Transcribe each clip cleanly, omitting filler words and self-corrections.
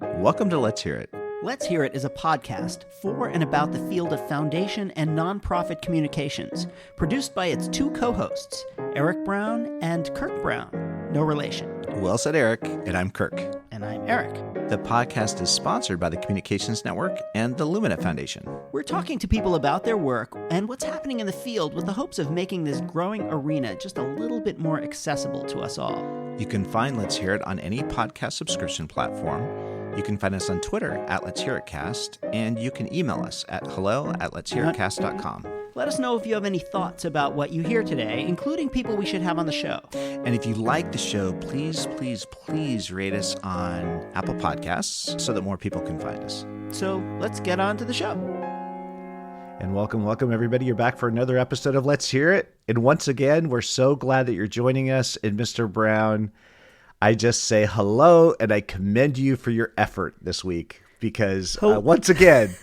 Welcome to Let's Hear It. Let's Hear It is a podcast for and about the field of foundation and nonprofit communications, produced by its two co-hosts, Eric Brown and Kirk Brown. No relation. Well said, Eric, and I'm Kirk. And I'm Eric. The podcast is sponsored by the Communications Network and the Lumina Foundation. We're talking to people about their work and what's happening in the field with the hopes of making this growing arena just a little bit more accessible to us all. You can find Let's Hear It on any podcast subscription platform. You can find us on Twitter at Let's Hear It Cast, and you can email us at hello@letshearitcast.com. Let us know if you have any thoughts about what you hear today, including people we should have on the show. And if you like the show, please rate us on Apple Podcasts so that more people can find us. So let's get on to the show. And welcome, everybody. You're back for another episode of Let's Hear It. And once again, we're so glad that you're joining us. And Mr. Brown, I just say hello, and I commend you for your effort this week because once again,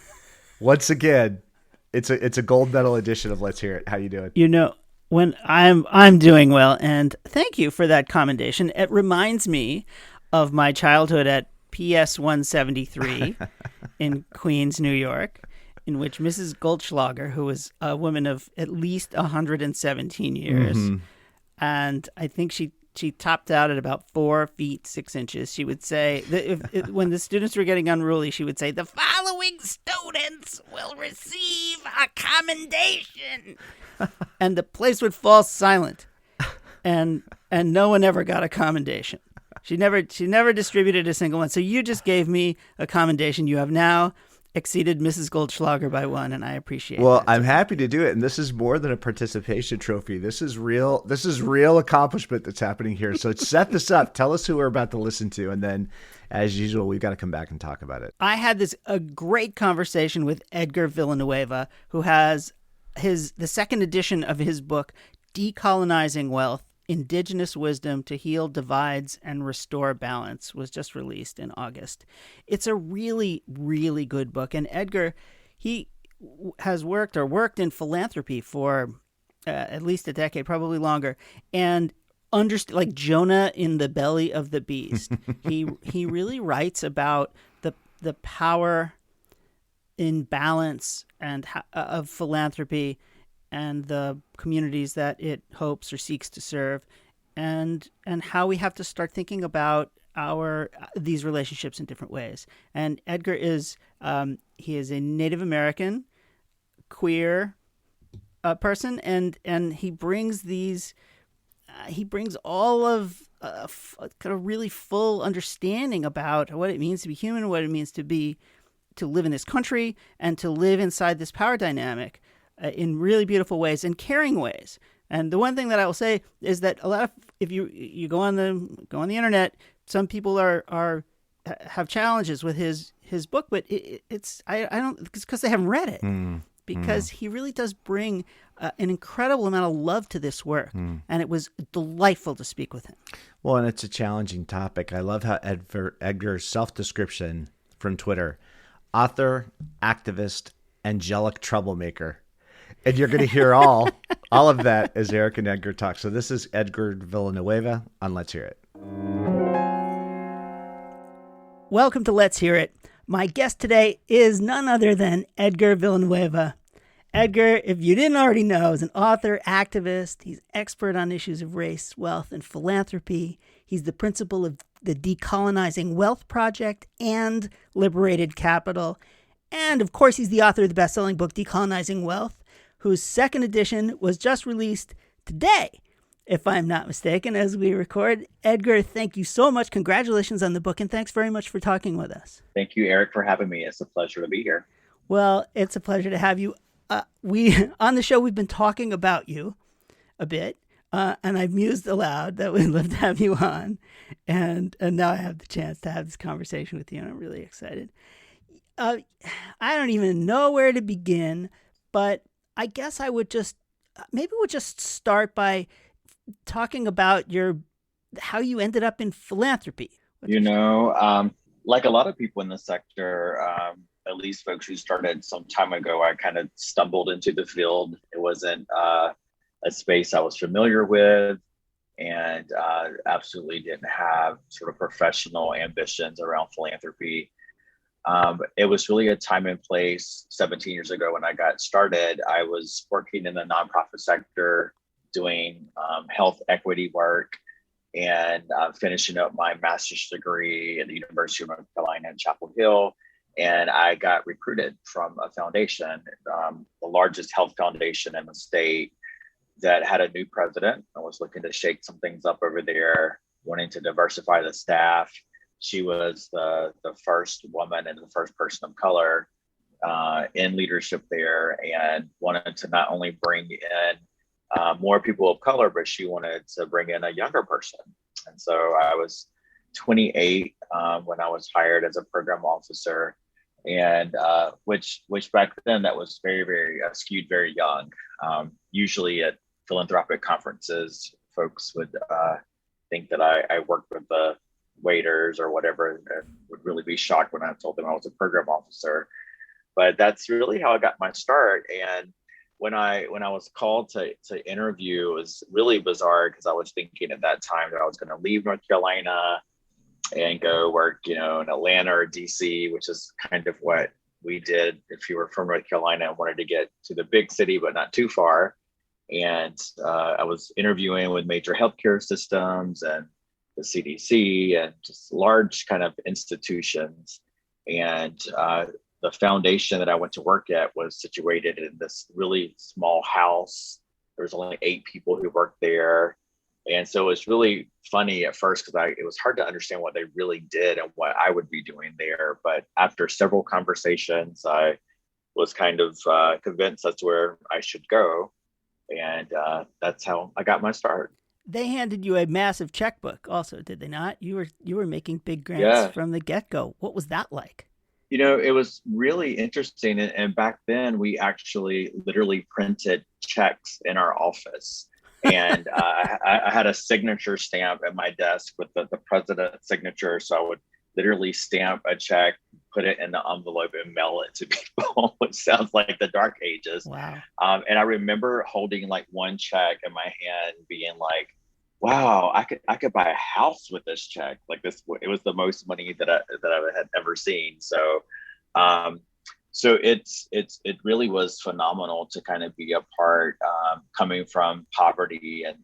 it's a gold medal edition of Let's Hear It. How you doing? You know, when I'm doing well, and thank you for that commendation. It reminds me of my childhood at PS 173 in Queens, New York, in which Mrs. Goldschlager, who was a woman of at least 117 years, and I think she topped out at about 4 feet 6 inches. She would say, when the students were getting unruly, she would say, "The following students will receive a commendation." And the place would fall silent. And no one ever got a commendation. She never distributed a single one. So you just gave me a commendation. You have now exceeded Mrs. Goldschlager by one, and I appreciate it. Well, I'm happy to do it, and this is more than a participation trophy. This is real accomplishment that's happening here. So set this up. Tell us who we're about to listen to, and then, as usual, we've got to come back and talk about it. I had a great conversation with Edgar Villanueva, who has the second edition of his book, Decolonizing Wealth: Indigenous Wisdom to Heal Divides and Restore Balance, was just released in August. It's a really, really good book. And Edgar, he has worked in philanthropy for at least a decade, probably longer, and like Jonah in the belly of the beast. He really writes about the power in balance and of philanthropy and the communities that it hopes or seeks to serve, and how we have to start thinking about these relationships in different ways. And Edgar is he is a Native American queer person, and he brings all of kind of really full understanding about what it means to be human, what it means to live in this country, and to live inside this power dynamic in really beautiful ways and caring ways. And the one thing that I will say is that if you go on the internet, some people have challenges with his book, but it's because they haven't read it. Because he really does bring an incredible amount of love to this work, and it was delightful to speak with him. Well, and it's a challenging topic. I love how Edgar's self-description from Twitter: author, activist, angelic troublemaker. And you're going to hear all of that as Eric and Edgar talk. So this is Edgar Villanueva on Let's Hear It. Welcome to Let's Hear It. My guest today is none other than Edgar Villanueva. Edgar, if you didn't already know, is an author, activist. He's expert on issues of race, wealth, and philanthropy. He's the principal of the Decolonizing Wealth Project and Liberated Capital. And, of course, he's the author of the best-selling book, Decolonizing Wealth, whose second edition was just released today, if I'm not mistaken, as we record. Edgar, thank you so much. Congratulations on the book, and thanks very much for talking with us. Thank you, Eric, for having me. It's a pleasure to be here. Well, it's a pleasure to have you. On the show, we've been talking about you a bit, and I've mused aloud that we'd love to have you on, and now I have the chance to have this conversation with you, and I'm really excited. I don't even know where to begin, but I guess we'll just start by talking about how you ended up in philanthropy. Like a lot of people in the sector, at least folks who started some time ago, I kind of stumbled into the field. It wasn't a space I was familiar with. and absolutely didn't have sort of professional ambitions around philanthropy. It was really a time and place 17 years ago when I got started. I was working in the nonprofit sector, doing health equity work, and finishing up my master's degree at the University of North Carolina in Chapel Hill. And I got recruited from a foundation, the largest health foundation in the state, that had a new president and was looking to shake some things up over there, wanting to diversify the staff. She was the first woman and the first person of color in leadership there, and wanted to not only bring in more people of color, but she wanted to bring in a younger person. And so I was 28 when I was hired as a program officer, and which back then that was very, very skewed, very young. Usually at philanthropic conferences, folks would think that I worked with the waiters or whatever, and would really be shocked when I told them I was a program officer. But that's really how I got my start. And when I was called to interview, it was really bizarre, because I was thinking at that time that I was going to leave North Carolina and go work, in Atlanta or DC, which is kind of what we did if you were from North Carolina and wanted to get to the big city, but not too far. And I was interviewing with major healthcare systems and the CDC and just large kind of institutions. And the foundation that I went to work at was situated in this really small house. There was only 8 people who worked there. And so it was really funny at first, because it was hard to understand what they really did and what I would be doing there. But after several conversations, I was kind of convinced that's where I should go. And that's how I got my start. They handed you a massive checkbook also, did they not? You were making big grants from the get-go. What was that like? It was really interesting. And back then, we actually literally printed checks in our office. And I had a signature stamp at my desk with the president's signature. So I would literally stamp a check, put it in the envelope, and mail it to people, which sounds like the dark ages. Wow. And I remember holding like one check in my hand, being like, wow, I could buy a house with this check. Like this, it was the most money that I had ever seen. So, it really was phenomenal to kind of be a part, coming from poverty and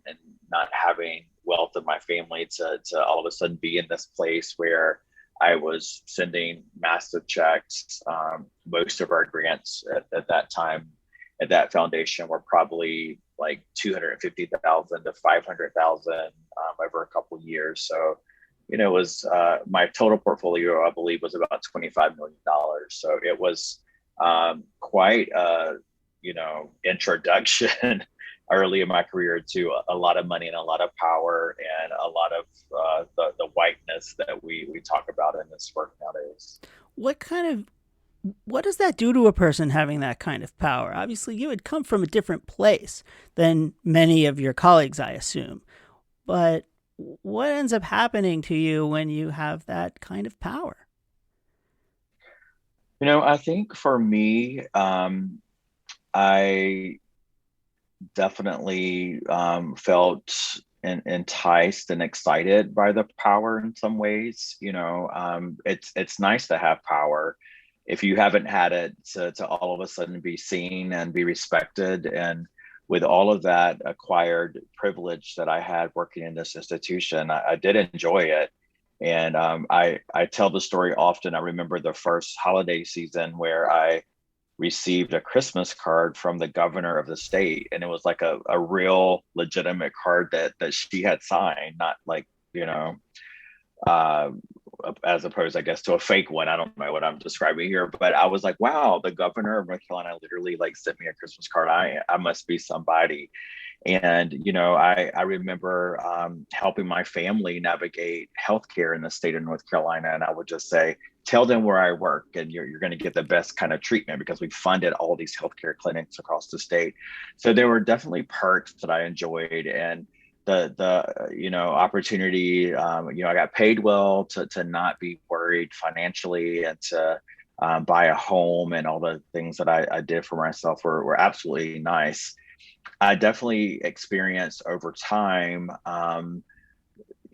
not having wealth in my family, to all of a sudden be in this place where I was sending massive checks. Most of our grants at that time at that foundation were probably like 250,000 to 500,000 over a couple of years. So, it was my total portfolio, I believe, was about $25 million. So it was quite a introduction early in my career to a lot of money and a lot of power and a lot of the whiteness that we talk about in this work nowadays. What does that do to a person having that kind of power? Obviously, you had come from a different place than many of your colleagues, I assume. But what ends up happening to you when you have that kind of power? I think for me, I definitely felt enticed and excited by the power in some ways. It's nice to have power. If you haven't had it, to all of a sudden be seen and be respected. And with all of that acquired privilege that I had working in this institution, I did enjoy it. And I tell the story often. I remember the first holiday season where I received a Christmas card from the governor of the state. And it was like a real legitimate card that she had signed, not like, as opposed, I guess, to a fake one. I don't know what I'm describing here, but I was like, wow, the governor of North Carolina literally like sent me a Christmas card. I must be somebody. And, I remember helping my family navigate healthcare in the state of North Carolina. And I would just say, tell them where I work and you're going to get the best kind of treatment, because we funded all these healthcare clinics across the state. So there were definitely perks that I enjoyed. And the opportunity, I got paid well to not be worried financially, and to buy a home, and all the things that I did for myself were absolutely nice. I definitely experienced over time,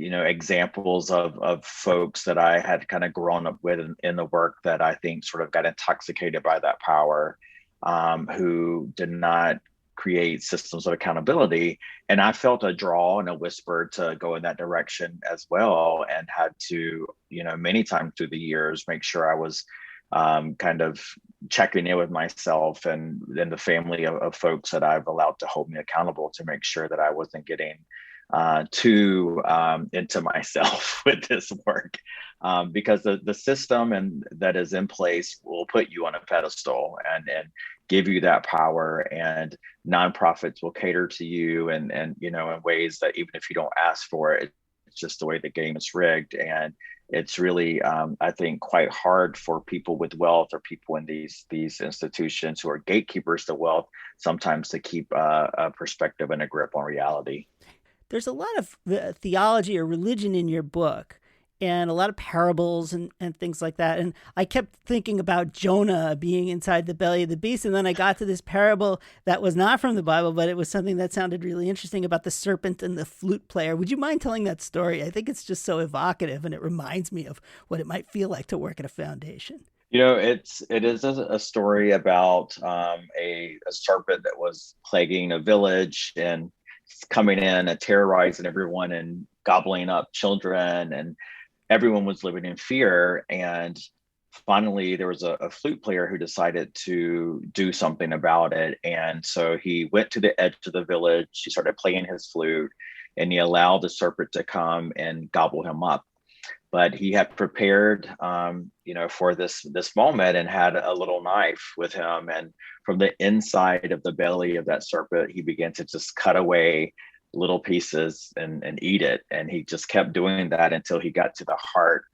examples of folks that I had kind of grown up with in the work that I think sort of got intoxicated by that power, who did not create systems of accountability. And I felt a draw and a whisper to go in that direction as well, and had to, many times through the years, make sure I was kind of checking in with myself and then the family of folks that I've allowed to hold me accountable, to make sure that I wasn't getting too into myself with this work, because the system and that is in place will put you on a pedestal and give you that power, and nonprofits will cater to you and in ways that even if you don't ask for it, it's just the way the game is rigged. And it's really, I think, quite hard for people with wealth, or people in these institutions who are gatekeepers to wealth, sometimes to keep a perspective and a grip on reality. There's a lot of theology or religion in your book, and a lot of parables and things like that. And I kept thinking about Jonah being inside the belly of the beast. And then I got to this parable that was not from the Bible, but it was something that sounded really interesting, about the serpent and the flute player. Would you mind telling that story? I think it's just so evocative, and it reminds me of what it might feel like to work at a foundation. It is a story about a serpent that was plaguing a village and coming in and terrorizing everyone and gobbling up children, and everyone was living in fear. And finally there was a flute player who decided to do something about it. And so he went to the edge of the village, he started playing his flute, and he allowed the serpent to come and gobble him up. But he had prepared, for this moment, and had a little knife with him. And from the inside of the belly of that serpent, he began to just cut away little pieces and eat it. And he just kept doing that until he got to the heart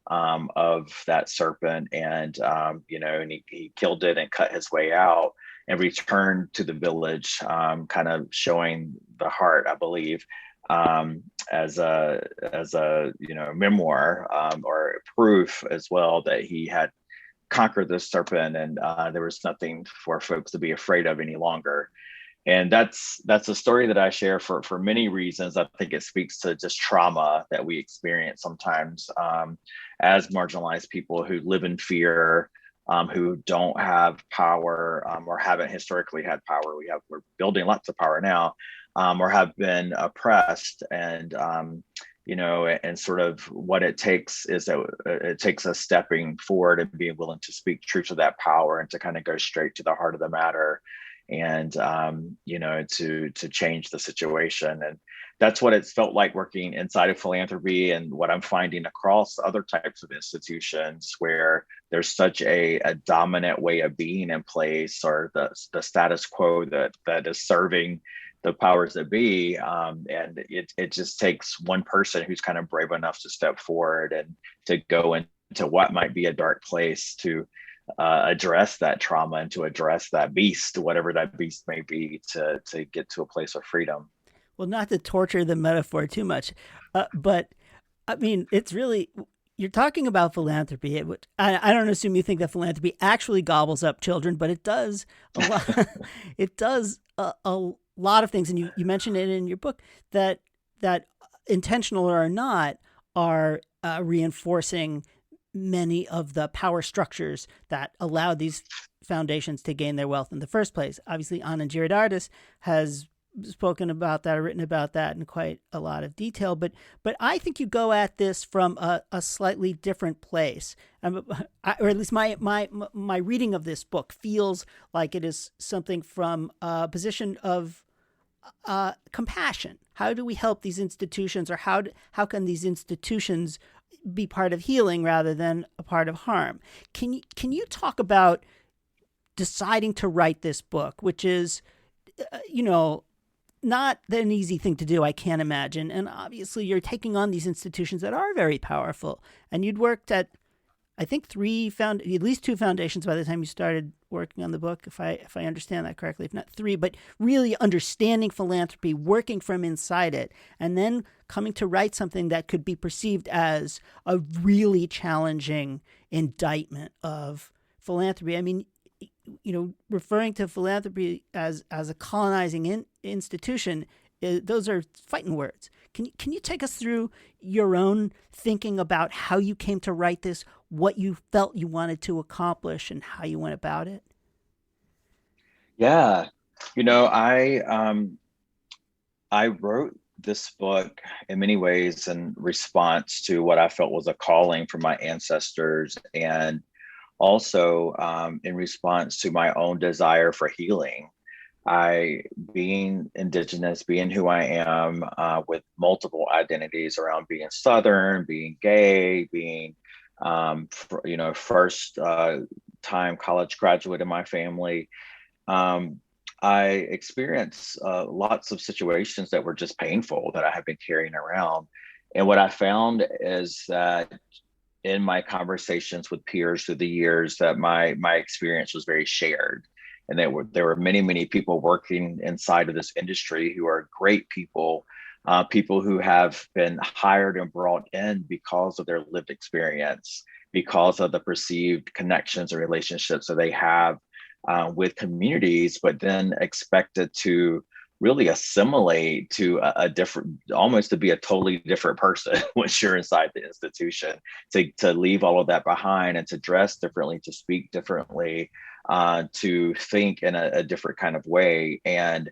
of that serpent. And, and he killed it and cut his way out and returned to the village, kind of showing the heart, I believe, as a memoir, or proof as well, that he had conquered this serpent, and there was nothing for folks to be afraid of any longer. And that's a story that I share for many reasons. I think it speaks to just trauma that we experience sometimes as marginalized people who live in fear, who don't have power, or haven't historically had power. We're building lots of power now, or have been oppressed. And and sort of what it takes is that it takes us stepping forward and being willing to speak truth to that power, and to kind of go straight to the heart of the matter, and to change the situation. And that's what it's felt like working inside of philanthropy, and what I'm finding across other types of institutions where there's such a dominant way of being in place, or the status quo that is serving the powers that be. And it just takes one person who's kind of brave enough to step forward and to go into what might be a dark place, to address that trauma and to address that beast, whatever that beast may be, to get to a place of freedom. Well, not to torture the metaphor too much, but I mean, it's really, you're talking about philanthropy. I don't assume you think that philanthropy actually gobbles up children, but it does a lot. It does a lot of things, and you mentioned it in your book that intentional or not are reinforcing many of the power structures that allowed these foundations to gain their wealth in the first place. Obviously, Anna Giridardis has spoken about that, or written about that in quite a lot of detail. But I think you go at this from a slightly different place, or at least my reading of this book feels like it is something from a position of compassion. How do we help these institutions, or how can these institutions be part of healing rather than a part of harm? Can you talk about deciding to write this book, which is, not an easy thing to do, I can't imagine. And obviously you're taking on these institutions that are very powerful, and you'd worked at, I think, at least 2 foundations by the time you started working on the book, if I understand that correctly, if not 3, but really understanding philanthropy, working from inside it, and then coming to write something that could be perceived as a really challenging indictment of philanthropy. I mean, referring to philanthropy as a colonizing institution, those are fighting words. Can you take us through your own thinking about how you came to write this, what you felt you wanted to accomplish, and how you went about it? Yeah, I wrote this book in many ways in response to what I felt was a calling from my ancestors, and also in response to my own desire for healing. Being Indigenous, being who I am, with multiple identities around being Southern, being gay, being, first time college graduate in my family, I experienced lots of situations that were just painful that I have been carrying around. And what I found is that in my conversations with peers through the years, that my experience was very shared. And there were many, many people working inside of this industry who are great people, people who have been hired and brought in because of their lived experience, because of the perceived connections and relationships that they have with communities, but then expected to really assimilate to a different, almost to be a totally different person once you're inside the institution, to leave all of that behind and to dress differently, to speak differently, to think in a different kind of way. And,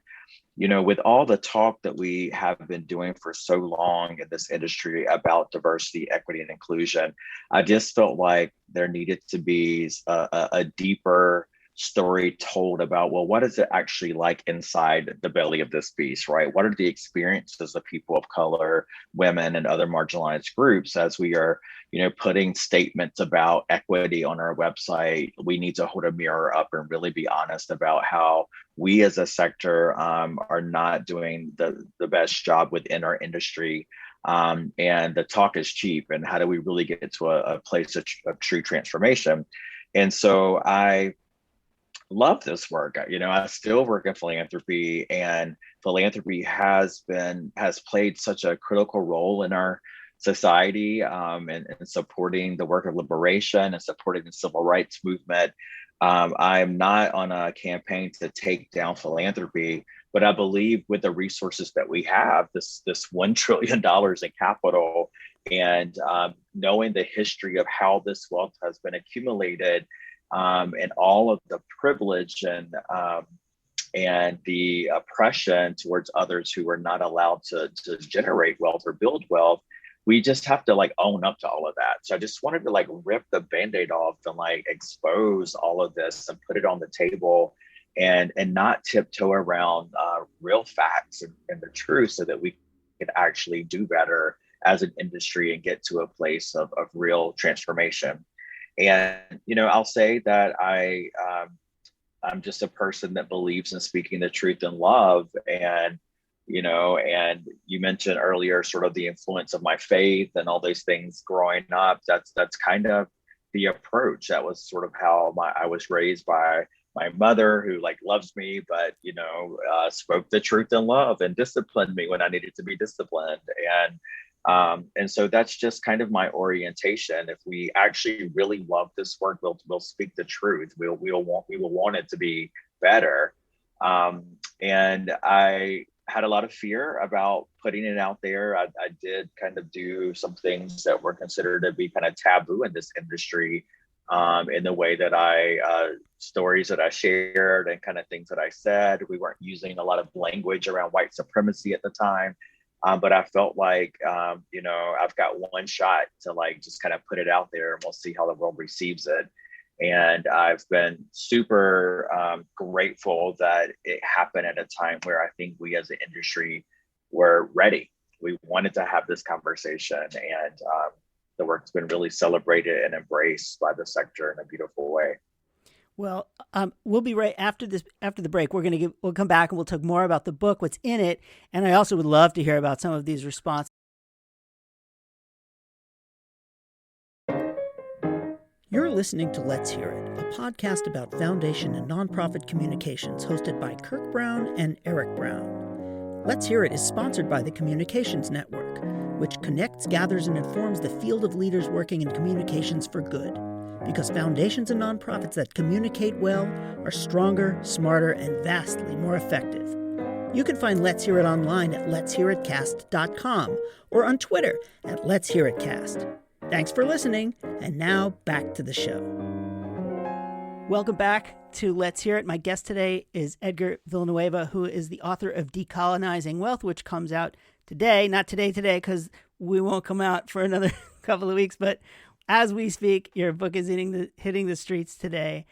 with all the talk that we have been doing for so long in this industry about diversity, equity, and inclusion, I just felt like there needed to be a deeper story told about, well, what is it actually like inside the belly of this beast, right? What are the experiences of people of color, women, and other marginalized groups as we are, putting statements about equity on our website? We need to hold a mirror up and really be honest about how we as a sector are not doing the best job within our industry. And the talk is cheap. And how do we really get to a place of true transformation? And so I love this work. I still work in philanthropy, and philanthropy has played such a critical role in our society, and supporting the work of liberation and supporting the civil rights movement. I'm not on a campaign to take down philanthropy, but I believe with the resources that we have, this $1 trillion in capital, and knowing the history of how this wealth has been accumulated, and all of the privilege and the oppression towards others who are not allowed to generate wealth or build wealth, we just have to own up to all of that. So I just wanted to rip the Band-Aid off and expose all of this and put it on the table, and not tiptoe around real facts and the truth, so that we could actually do better as an industry and get to a place of real transformation. And, I'll say that I'm just a person that believes in speaking the truth in love. And, and you mentioned earlier sort of the influence of my faith and all those things growing up. That's kind of the approach. That was sort of how I was raised by my mother, who loves me, but, spoke the truth in love and disciplined me when I needed to be disciplined. And so that's just kind of my orientation. If we actually really love this work, we'll speak the truth. We will want it to be better. And I had a lot of fear about putting it out there. I did kind of do some things that were considered to be kind of taboo in this industry, in the way that stories that I shared and kind of things that I said. We weren't using a lot of language around white supremacy at the time. But I felt like, I've got one shot to just kind of put it out there, and we'll see how the world receives it. And I've been super grateful that it happened at a time where I think we as an industry were ready. We wanted to have this conversation, and the work's been really celebrated and embraced by the sector in a beautiful way. Well, we'll be right after this. After the break, we'll come back and we'll talk more about the book, what's in it, and I also would love to hear about some of these responses. You're listening to Let's Hear It, a podcast about foundation and nonprofit communications, hosted by Kirk Brown and Eric Brown. Let's Hear It is sponsored by the Communications Network, which connects, gathers, and informs the field of leaders working in communications for good. because foundations and nonprofits that communicate well are stronger, smarter, and vastly more effective. You can find Let's Hear It online at letshearitcast.com or on Twitter at Let's Hear It Cast. Thanks for listening, and now back to the show. Welcome back to Let's Hear It. My guest today is Edgar Villanueva, who is the author of Decolonizing Wealth, which comes out today. Not today, because we won't come out for another couple of weeks, but as we speak, your book is hitting the streets today.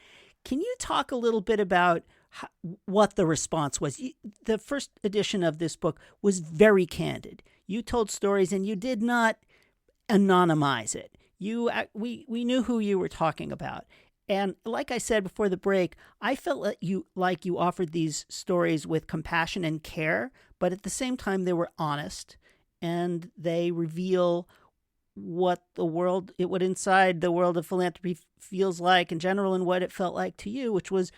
Can you talk a little bit about what the response was? The first edition of this book was very candid. You told stories and you did not anonymize it. We knew who you were talking about. And like I said before the break, I felt like you offered these stories with compassion and care, but at the same time they were honest and they reveal what inside the world of philanthropy feels like in general and what it felt like to you, which was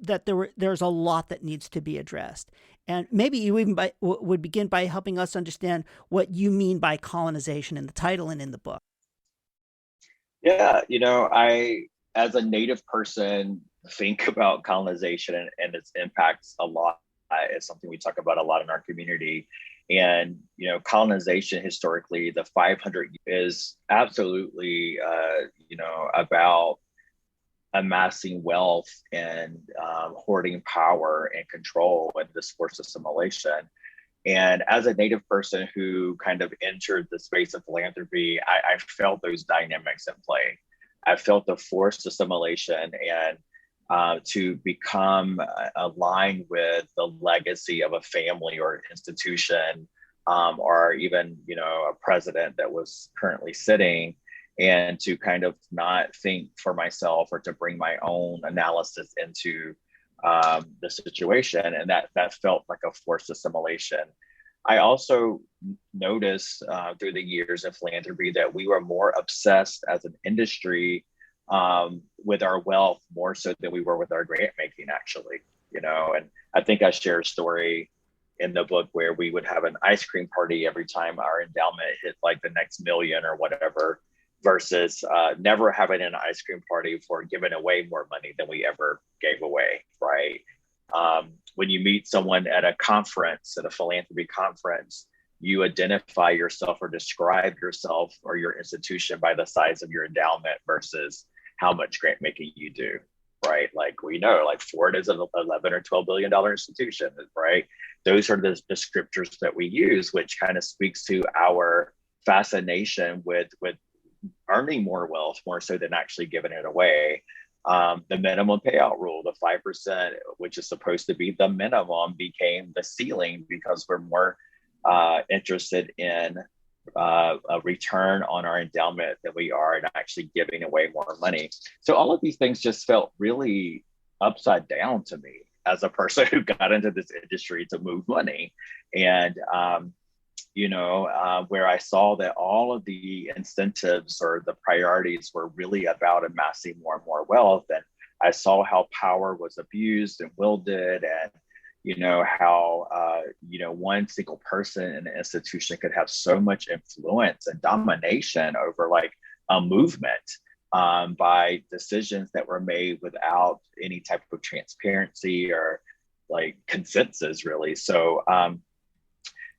that there's a lot that needs to be addressed. And maybe you even would begin by helping us understand what you mean by colonization in the title and in the book. Yeah, I, as a Native person, think about colonization and its impacts a lot. It's something we talk about a lot in our community. And, colonization historically, the 500 is absolutely, about amassing wealth and hoarding power and control and this forced assimilation. And as a Native person who kind of entered the space of philanthropy, I felt those dynamics in play. I felt the forced assimilation and to become aligned with the legacy of a family or institution, or even, a president that was currently sitting, and to kind of not think for myself or to bring my own analysis into the situation. And that felt like a forced assimilation. I also noticed through the years of philanthropy that we were more obsessed as an industry with our wealth more so than we were with our grant making, actually, and I think I share a story in the book where we would have an ice cream party every time our endowment hit like the next million or whatever, versus never having an ice cream party for giving away more money than we ever gave away, right? When you meet someone at a conference, at a philanthropy conference, you identify yourself or describe yourself or your institution by the size of your endowment versus how much grant making you do, right? Like we know, like Ford is an $11 or $12 billion institution, right? Those are the descriptors that we use, which kind of speaks to our fascination with earning more wealth more so than actually giving it away. The minimum payout rule, the 5%, which is supposed to be the minimum, became the ceiling because we're more interested in a return on our endowment than we are in actually giving away more money. So all of these things just felt really upside down to me as a person who got into this industry to move money. And, where I saw that all of the incentives or the priorities were really about amassing more and more wealth. And I saw how power was abused and wielded, and how one single person in an institution could have so much influence and domination over like a movement by decisions that were made without any type of transparency or like consensus, really. So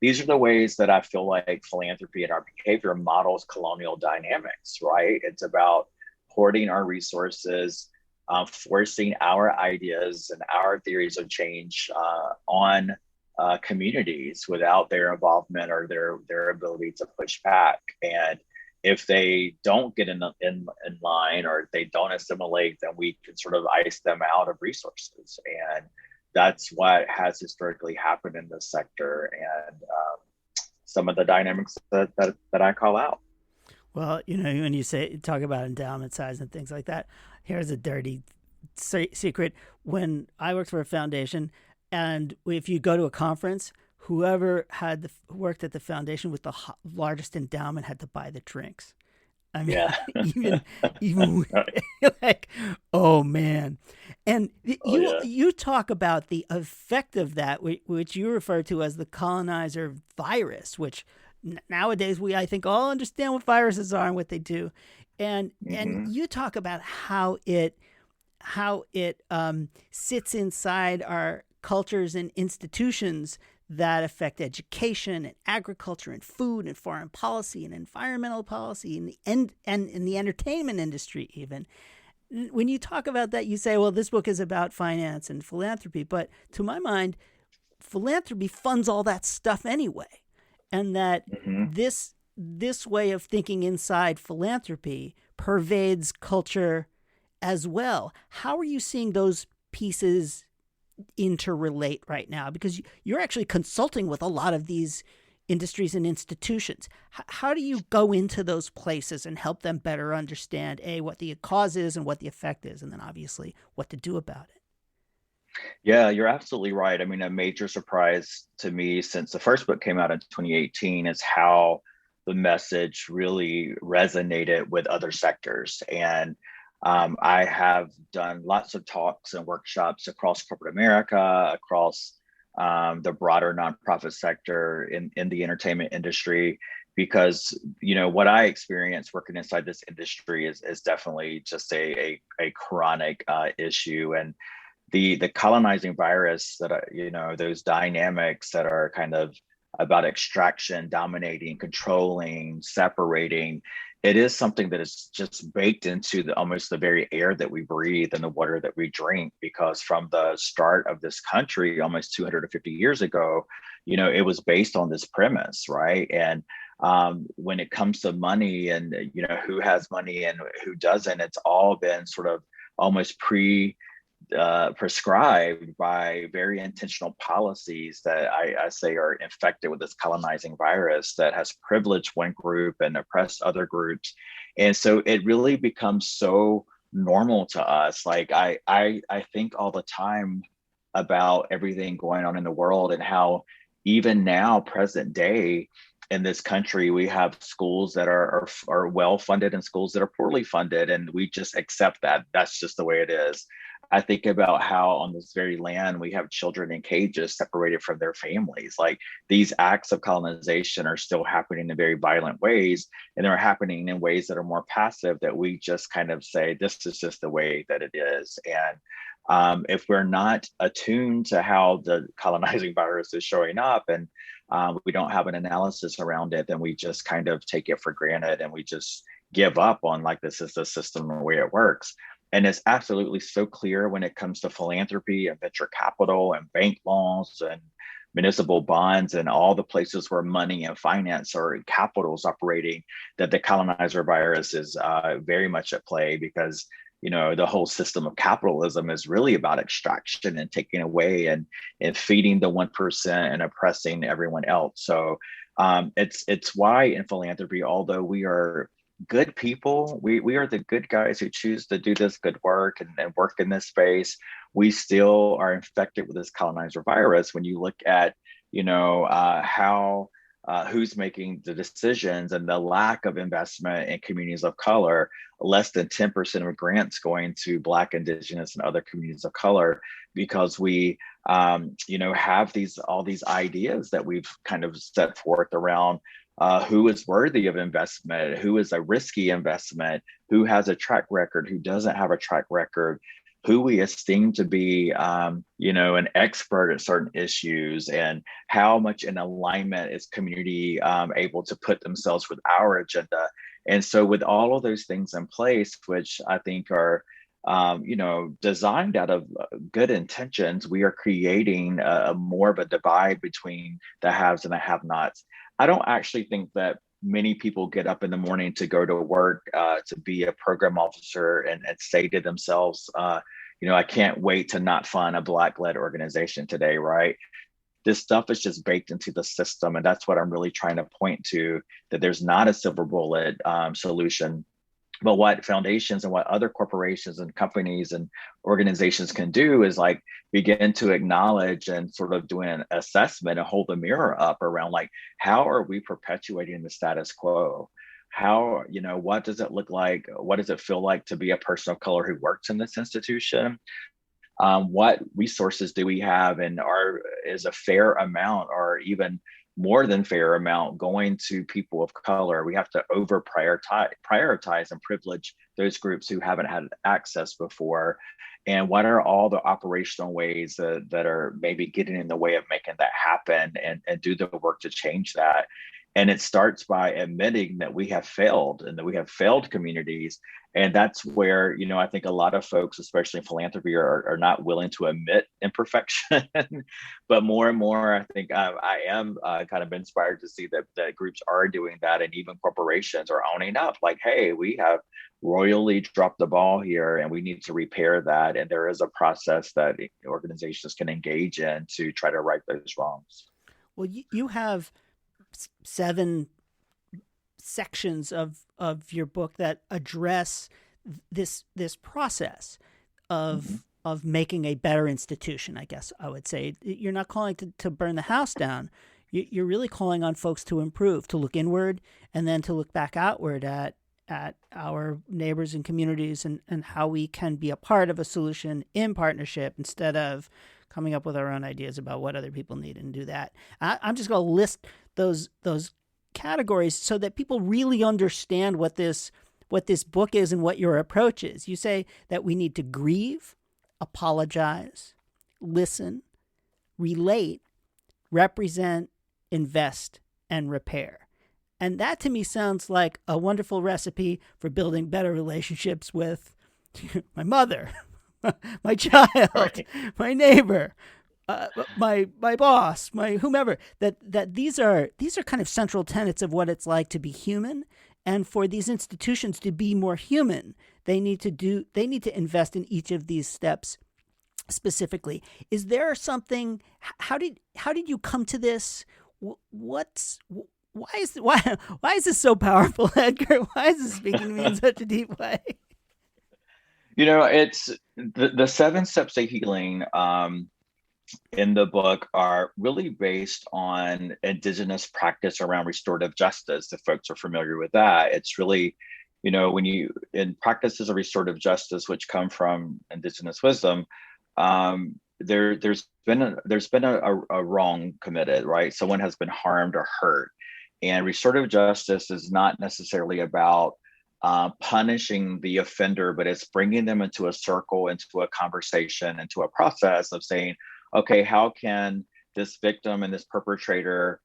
these are the ways that I feel like philanthropy and our behavior models colonial dynamics, right? It's about hoarding our resources, forcing our ideas and our theories of change on communities without their involvement or their ability to push back. And if they don't get in line or if they don't assimilate, then we can sort of ice them out of resources. And that's what has historically happened in this sector, and some of the dynamics that I call out. Well, when you talk about endowment size and things like that, here's a dirty secret. When I worked for a foundation, and if you go to a conference, whoever worked at the foundation with the largest endowment had to buy the drinks. I mean, yeah. even like, oh man. And you talk about the effect of that, which you refer to as the colonizer virus, which nowadays I think all understand what viruses are and what they do. And you talk about how it sits inside our cultures and institutions that affect education and agriculture and food and foreign policy and environmental policy and in the entertainment industry even. When you talk about that, you say, well, this book is about finance and philanthropy. But to my mind, philanthropy funds all that stuff anyway. And that this way of thinking inside philanthropy pervades culture as well. How are you seeing those pieces interrelate right now? Because you're actually consulting with a lot of these industries and institutions. How do you go into those places and help them better understand, A, what the cause is and what the effect is, and then obviously what to do about it? Yeah, you're absolutely right. I mean, a major surprise to me since the first book came out in 2018 is how the message really resonated with other sectors. And I have done lots of talks and workshops across corporate America, across the broader nonprofit sector in the entertainment industry, because what I experienced working inside this industry is definitely just a chronic issue. And the colonizing virus that those dynamics that are kind of about extraction, dominating, controlling, separating. It is something that is just baked into almost the very air that we breathe and the water that we drink, because from the start of this country almost 250 years ago, it was based on this premise, right? And when it comes to money and, who has money and who doesn't, it's all been sort of almost prescribed by very intentional policies that I say are infected with this colonizing virus that has privileged one group and oppressed other groups. And so it really becomes so normal to us. Like I think all the time about everything going on in the world and how even now, present day, in this country, we have schools that are well funded and schools that are poorly funded, and we just accept that. That's just the way it is. I think about how on this very land we have children in cages separated from their families. Like, these acts of colonization are still happening in very violent ways, and they're happening in ways that are more passive, that we just kind of say, this is just the way that it is. And if we're not attuned to how the colonizing virus is showing up, and we don't have an analysis around it, then we just kind of take it for granted, and we just give up on, like, this is the system, the way it works. And it's absolutely so clear when it comes to philanthropy and venture capital and bank loans and municipal bonds and all the places where money and finance or capital is operating, that the colonizer virus is very much at play, because the whole system of capitalism is really about extraction and taking away and feeding the 1% and oppressing everyone else. So it's why in philanthropy, although we are good people, we are the good guys who choose to do this good work and work in this space, we still are infected with this colonizer virus. When you look at how who's making the decisions and the lack of investment in communities of color, less than 10% of grants going to Black, Indigenous, and other communities of color, because we have all these ideas that we've kind of set forth around who is worthy of investment, who is a risky investment, who has a track record, who doesn't have a track record, who we esteem to be, an expert at certain issues, and how much in alignment is community able to put themselves with our agenda. And so with all of those things in place, which I think are designed out of good intentions, we are creating more of a divide between the haves and the have-nots. I don't actually think that many people get up in the morning to go to work to be a program officer and say to themselves, I can't wait to not fund a Black-led organization today, right? This stuff is just baked into the system. And that's what I'm really trying to point to, that there's not a silver bullet solution. But what foundations and what other corporations and companies and organizations can do is, like, begin to acknowledge and sort of do an assessment and hold the mirror up around, like, how are we perpetuating the status quo? How, what does it look like? What does it feel like to be a person of color who works in this institution? What resources do we have, and is a fair amount, or even more than fair amount going to people of color. We have to over prioritize and privilege those groups who haven't had access before. And what are all the operational ways that are maybe getting in the way of making that happen, and do the work to change that. And it starts by admitting that we have failed and that we have failed communities. And that's where, I think a lot of folks, especially in philanthropy, are not willing to admit imperfection. But more and more, I think I am kind of inspired to see that groups are doing that. And even corporations are owning up like, hey, we have royally dropped the ball here and we need to repair that. And there is a process that organizations can engage in to try to right those wrongs. Well, you have 7 sections of your book that address this process of making a better institution. I guess I would say you're not calling to burn the house down. You're really calling on folks to improve, to look inward, and then to look back outward at our neighbors and communities, and how we can be a part of a solution in partnership instead of coming up with our own ideas about what other people need and do that. I'm just going to list those categories so that people really understand what this book is and what your approach is. You say that we need to grieve, apologize, listen, relate, represent, invest, and repair. And that to me sounds like a wonderful recipe for building better relationships with my mother, my child, right, my neighbor, my boss, my whomever. That these are kind of central tenets of what it's like to be human, and for these institutions to be more human, they need to invest in each of these steps specifically. Is there something? How did you come to this? Why is this so powerful, Edgar? Why is this speaking to me in such a deep way? It's the 7 steps to healing in the book are really based on indigenous practice around restorative justice. If folks are familiar with that, it's really, when you in practices of restorative justice, which come from indigenous wisdom, there's been a wrong committed, right? Someone has been harmed or hurt. And restorative justice is not necessarily about punishing the offender, but it's bringing them into a circle, into a conversation, into a process of saying, okay, how can this victim and this perpetrator,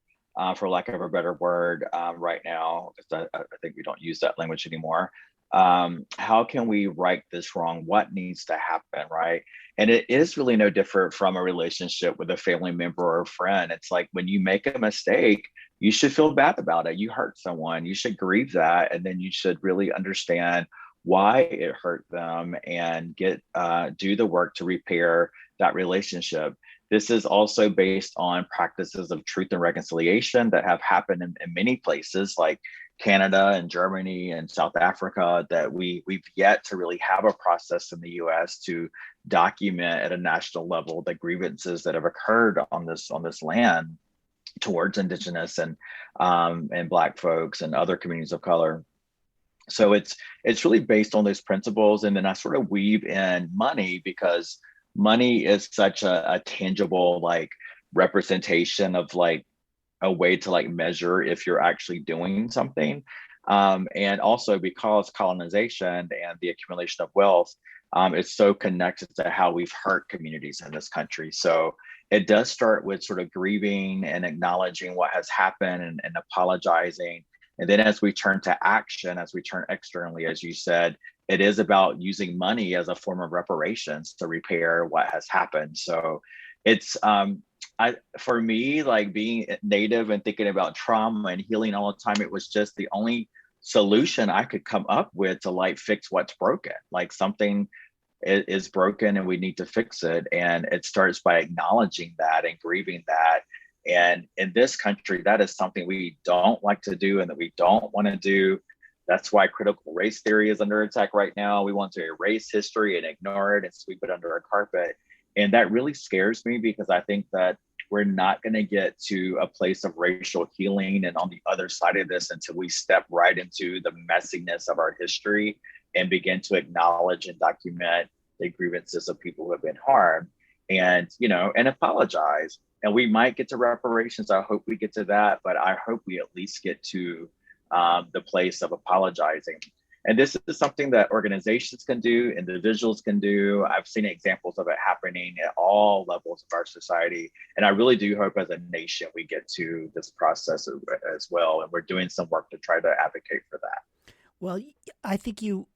for lack of a better word, right now, because I think we don't use that language anymore, how can we right this wrong? What needs to happen, right? And it is really no different from a relationship with a family member or a friend. It's like when you make a mistake, you should feel bad about it. You hurt someone, you should grieve that, and then you should really understand why it hurt them and do the work to repair that relationship. This is also based on practices of truth and reconciliation that have happened in many places like Canada and Germany and South Africa, that we've yet to really have a process in the US to document at a national level the grievances that have occurred on this land towards Indigenous and Black folks and other communities of color. So it's really based on those principles. And then I sort of weave in money, because money is such a tangible representation of a way to measure if you're actually doing something. And also because colonization and the accumulation of wealth is so connected to how we've hurt communities in this country. So it does start with sort of grieving and acknowledging what has happened and apologizing. And then as we turn to action, as we turn externally, as you said, it is about using money as a form of reparations to repair what has happened. So it's, for me, being Native and thinking about trauma and healing all the time, it was just the only solution I could come up with to fix what's broken. Something is broken and we need to fix it. And it starts by acknowledging that and grieving that. And in this country, that is something we don't like to do and that we don't want to do. That's why critical race theory is under attack right now. We want to erase history and ignore it and sweep it under a carpet. And that really scares me, because I think that we're not going to get to a place of racial healing and on the other side of this until we step right into the messiness of our history and begin to acknowledge and document the grievances of people who have been harmed and apologize. And we might get to reparations. I hope we get to that, but I hope we at least get to the place of apologizing. And this is something that organizations can do, individuals can do. I've seen examples of it happening at all levels of our society. And I really do hope as a nation we get to this process as well. And we're doing some work to try to advocate for that. Well, I think you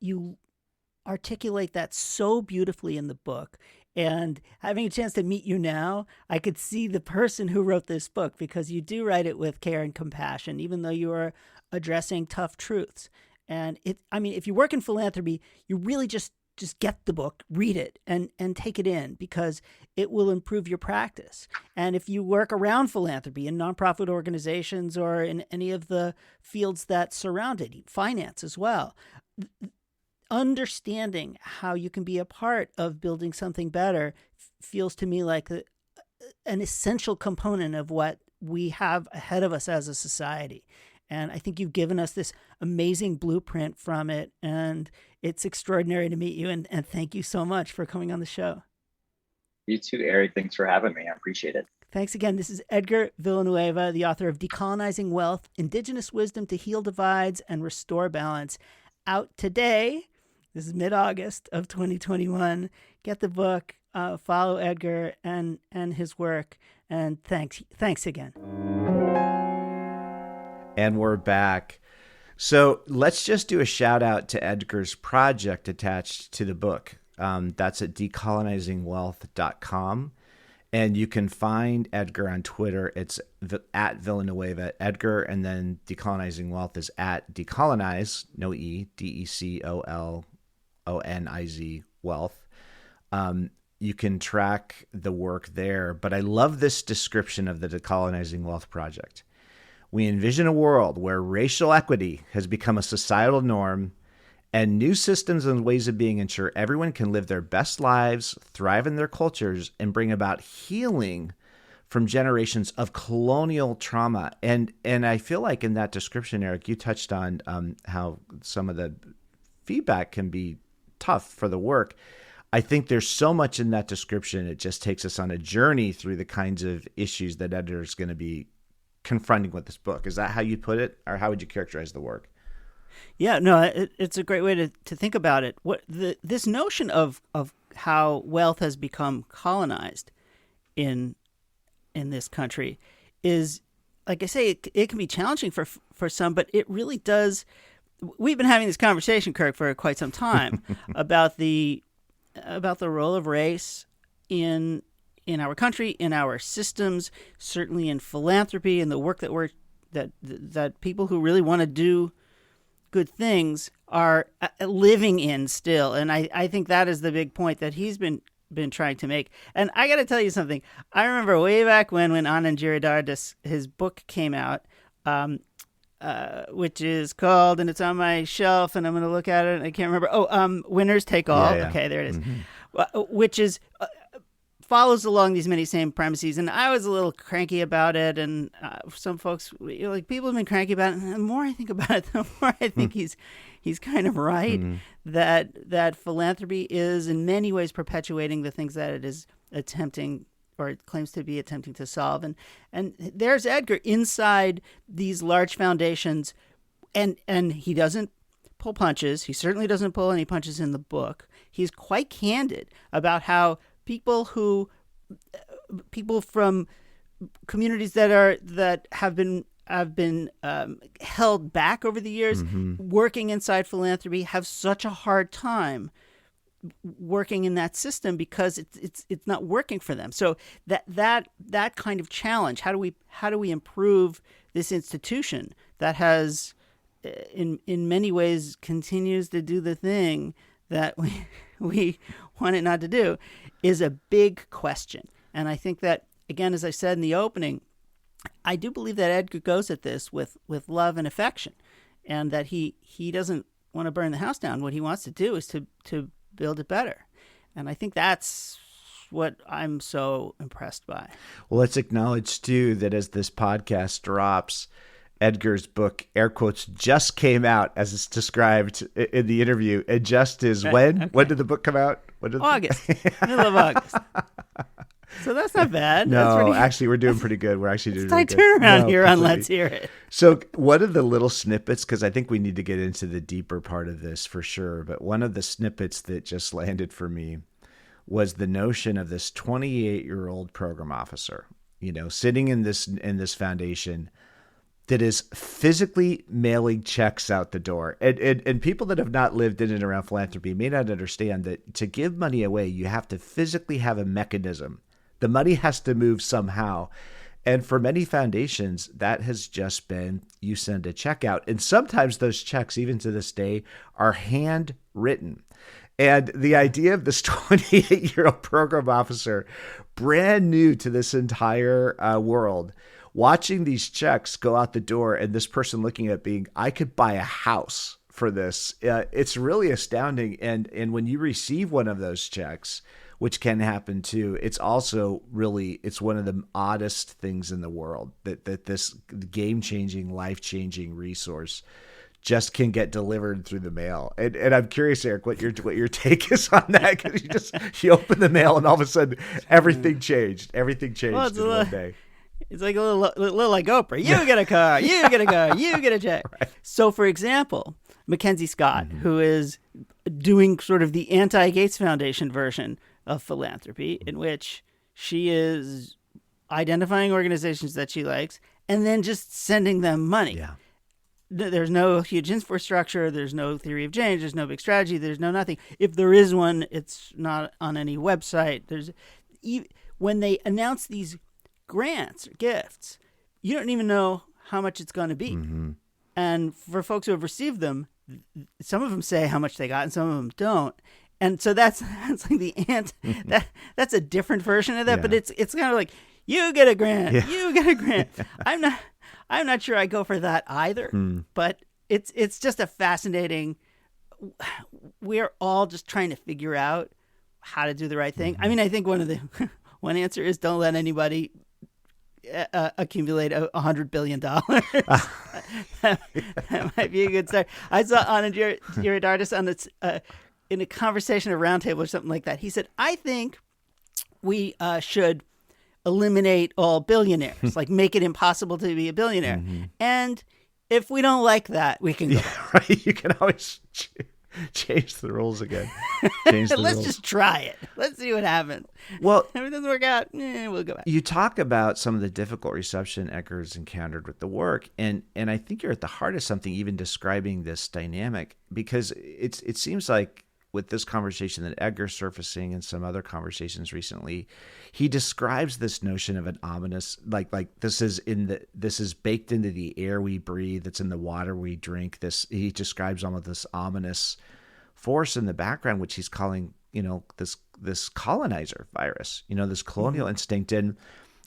articulate that so beautifully in the book. And having a chance to meet you now, I could see the person who wrote this book, because you do write it with care and compassion, even though you are addressing tough truths. And if you work in philanthropy, you really just get the book, read it, and take it in, because it will improve your practice. And if you work around philanthropy in nonprofit organizations or in any of the fields that surround it, finance as well, understanding how you can be a part of building something better feels to me like an essential component of what we have ahead of us as a society. And I think you've given us this amazing blueprint from it. And it's extraordinary to meet you. And thank you so much for coming on the show. You too, Eric. Thanks for having me. I appreciate it. Thanks again. This is Edgar Villanueva, the author of Decolonizing Wealth, Indigenous Wisdom to Heal Divides and Restore Balance. Out today. This is mid-August of 2021. Get the book, follow Edgar and his work. And thanks again. And we're back. So let's just do a shout out to Edgar's project attached to the book. That's at decolonizingwealth.com. And you can find Edgar on Twitter. It's at Villanueva, Edgar, and then Decolonizing Wealth is at Decolonize, no E, DECOLONIZ Wealth. You can track the work there. But I love this description of the Decolonizing Wealth project. We envision a world where racial equity has become a societal norm, and new systems and ways of being ensure everyone can live their best lives, thrive in their cultures, and bring about healing from generations of colonial trauma. And I feel like in that description, Eric, you touched on how some of the feedback can be tough for the work. I think there's so much in that description. It just takes us on a journey through the kinds of issues that editor is going to be confronting with this book. Is that how you put it, or how would you characterize the work? Yeah, no, it's a great way to think about it. This notion of how wealth has become colonized in this country is, like I say, it can be challenging for some, but it really does. We've been having this conversation, Kirk, for quite some time about the role of race in our country, in our systems, certainly in philanthropy, and the work that people who really want to do good things are living in still. And I think that is the big point that he's been trying to make. And I got to tell you something. I remember way back when Anand Giridharadas, his book came out, which is called, and it's on my shelf, and I'm going to look at it. I can't remember. Winners Take All. Yeah. Okay, there it is. Mm-hmm. Which is follows along these many same premises. And I was a little cranky about it, and some folks, people have been cranky about it. And the more I think about it, the more I think he's kind of right, that philanthropy is in many ways perpetuating the things that it is attempting, or it claims to be attempting to solve. And there's Edgar inside these large foundations, and he doesn't pull punches. He certainly doesn't pull any punches in the book. He's quite candid about how people from communities that have been held back over the years, working inside philanthropy, have such a hard time working in that system because it's not working for them. So that kind of challenge, how do we improve this institution that has in many ways continues to do the thing that we want it not to do, is a big question. And I think that, again, as I said in the opening, I do believe that Edgar goes at this with love and affection, and that he doesn't want to burn the house down. What he wants to do is to build it better. And I think that's what I'm so impressed by. Well, let's acknowledge, too, that as this podcast drops, Edgar's book, air quotes, just came out, as it's described in the interview. It just is when? Okay. When did the book come out? August, middle of August. So that's not bad. No, actually, we're doing pretty good. We're actually doing pretty good. Turn around No, here on completely. Let's Hear It. So one of the little snippets, because I think we need to get into the deeper part of this for sure, but one of the snippets that just landed for me was the notion of this 28-year-old program officer, sitting in this foundation that is physically mailing checks out the door. And people that have not lived in and around philanthropy may not understand that to give money away, you have to physically have a mechanism. The money has to move somehow. And for many foundations, that has just been you send a check out. And sometimes those checks, even to this day, are handwritten. And the idea of this 28-year-old program officer, brand new to this entire world, watching these checks go out the door and this person looking at being, I could buy a house for this. It's really astounding. And when you receive one of those checks, which can happen too, it's also really, it's one of the oddest things in the world that this game-changing, life-changing resource just can get delivered through the mail. And I'm curious, Eric, what your take is on that, because you open the mail and all of a sudden everything changed. Everything changed in one day. It's like a little like Oprah. You get a car, you get a car, you get a check. Right. So, for example, Mackenzie Scott, who is doing sort of the anti-Gates Foundation version of philanthropy, in which she is identifying organizations that she likes and then just sending them money. Yeah. There's no huge infrastructure. There's no theory of change. There's no big strategy. There's no nothing. If there is one, it's not on any website. When they announce these grants or gifts, you don't even know how much it's going to be. Mm-hmm. And for folks who have received them, some of them say how much they got and some of them don't. And so that's like the that's a different version of that, but it's kind of like, you get a grant, you get a grant. I'm not sure I go for that either, but it's just a fascinating, we're all just trying to figure out how to do the right thing. I mean, I think one answer is don't let anybody accumulate $100 billion. that might be a good start. I saw Anna Giridardis on its in a conversation at Roundtable or something like that. He said, I think we should eliminate all billionaires, like make it impossible to be a billionaire. Mm-hmm. And if we don't like that, we can go. Yeah, right. You can always change the rules again. Let's just try it. Let's see what happens. Well, if it doesn't work out, we'll go back. You talk about some of the difficult reception Edgar's encountered with the work, and I think you're at the heart of something, even describing this dynamic, because it seems like with this conversation that Edgar's surfacing and some other conversations recently, he describes this notion of an ominous, like this is baked into the air we breathe, it's in the water we drink. He describes almost this ominous force in the background, which he's calling, this colonizer virus, this colonial instinct. And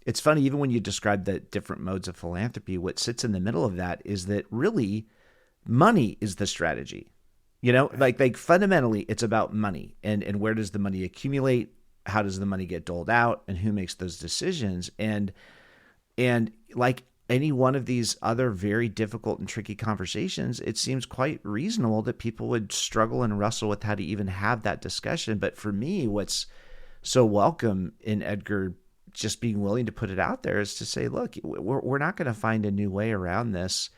it's funny, even when you describe the different modes of philanthropy, what sits in the middle of that is that really money is the strategy. Like fundamentally, it's about money and where does the money accumulate? How does the money get doled out? And who makes those decisions? And like any one of these other very difficult and tricky conversations, it seems quite reasonable that people would struggle and wrestle with how to even have that discussion. But for me, what's so welcome in Edgar just being willing to put it out there is to say, look, we're not going to find a new way around this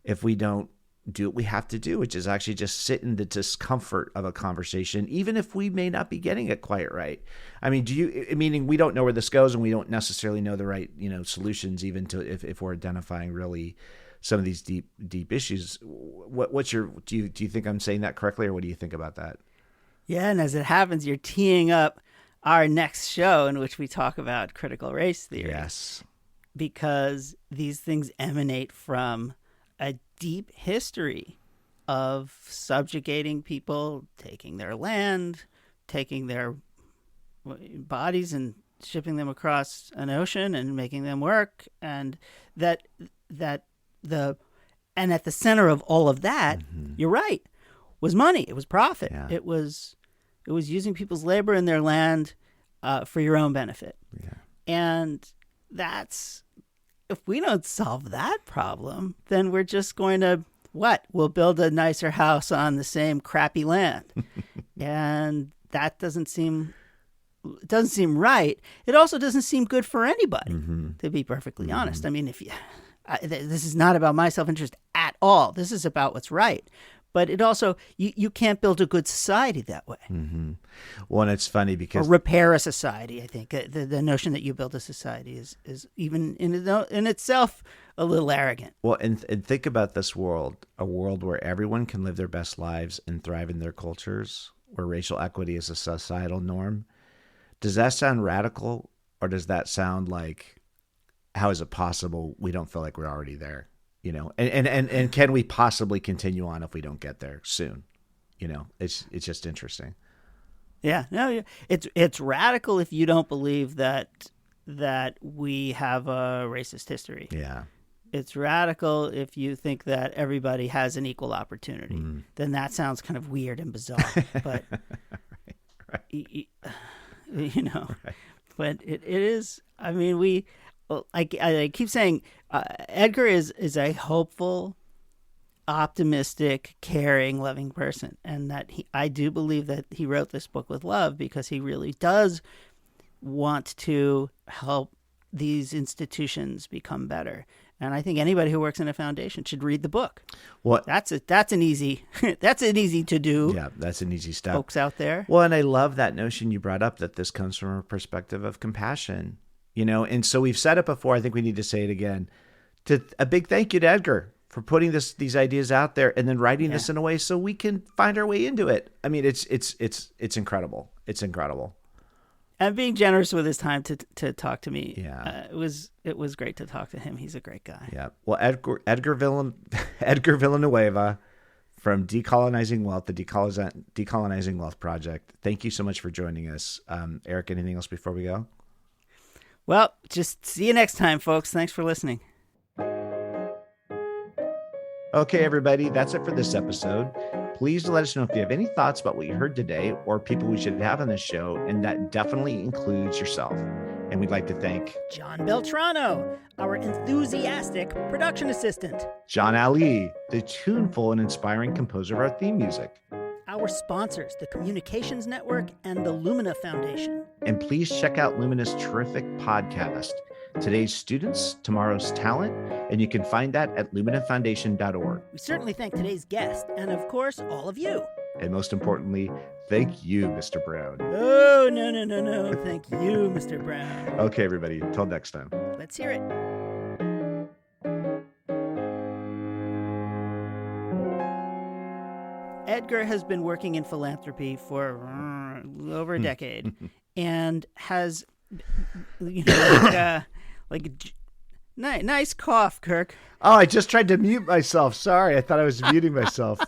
if we don't do what we have to do, which is actually just sit in the discomfort of a conversation, even if we may not be getting it quite right. I mean, meaning we don't know where this goes and we don't necessarily know the right, solutions, even to if we're identifying really some of these deep issues. Do you think I'm saying that correctly, or what do you think about that? Yeah. And as it happens, you're teeing up our next show in which we talk about critical race theory. Yes. Because these things emanate from a deep history of subjugating people, taking their land, taking their bodies and shipping them across an ocean and making them work. And at the center of all of that, you're right, was money. It was profit. Yeah. It was using people's labor and their land for your own benefit. Yeah. And if we don't solve that problem, then we're just going to, we'll build a nicer house on the same crappy land. And that doesn't seem doesn't seem right. It also doesn't seem good for anybody, Mm-hmm. to be perfectly honest. I mean, this is not about my self-interest at all. This is about what's right. But it also, you can't build a good society that way. Mm-hmm. Well, and it's funny Or because repair a society, I think. The notion that you build a society is even in itself a little arrogant. well, and think about this world, a world where everyone can live their best lives and thrive in their cultures, where racial equity is a societal norm. Does that sound radical, or does that sound like, how is it possible we don't feel like we're already there? You know, and can we possibly continue on if we don't get there soon? You know, it's just interesting. Yeah, no, it's radical if you don't believe that we have a racist history. Yeah. It's radical if you think that everybody has an equal opportunity. Then that sounds kind of weird and bizarre. But Right. you know, Right. but it is. I mean, I keep saying Edgar is a hopeful, optimistic, caring, loving person, and that I do believe that he wrote this book with love because he really does want to help these institutions become better. And I think anybody who works in a foundation should read the book. Well, That's an easy to do. yeah, that's an easy step. Folks out there. Well, and I love that notion you brought up, that this comes from a perspective of compassion, you know. And so we've said it before. I think we need to say it again. A big thank you to Edgar for putting these ideas out there and then writing this in a way so we can find our way into it. I mean, it's incredible. It's incredible. And being generous with his time to talk to me. Yeah. It was great to talk to him. He's a great guy. Yeah. Well, Edgar Villanueva from Decolonizing Wealth, the Decolonizing Wealth Project. Thank you so much for joining us. Eric, anything else before we go? Well, just see you next time, folks. Thanks for listening. Okay, everybody, that's it for this episode. Please let us know if you have any thoughts about what you heard today or people we should have on this show, and that definitely includes yourself. And we'd like to thank John Beltrano, our enthusiastic production assistant. John Ali, the tuneful and inspiring composer of our theme music. Our sponsors, the Communications Network and the Lumina Foundation. And please check out Lumina's terrific podcast, Today's Students, Tomorrow's Talent, and you can find that at luminafoundation.org. We certainly thank today's guest and, of course, all of you. And most importantly, thank you, Mr. Brown. Oh, no. Thank you, Mr. Brown. Okay, everybody, till next time. Let's hear it. Edgar has been working in philanthropy for over a decade and has, nice cough, Kirk. Oh, I just tried to mute myself. Sorry, I thought I was muting myself.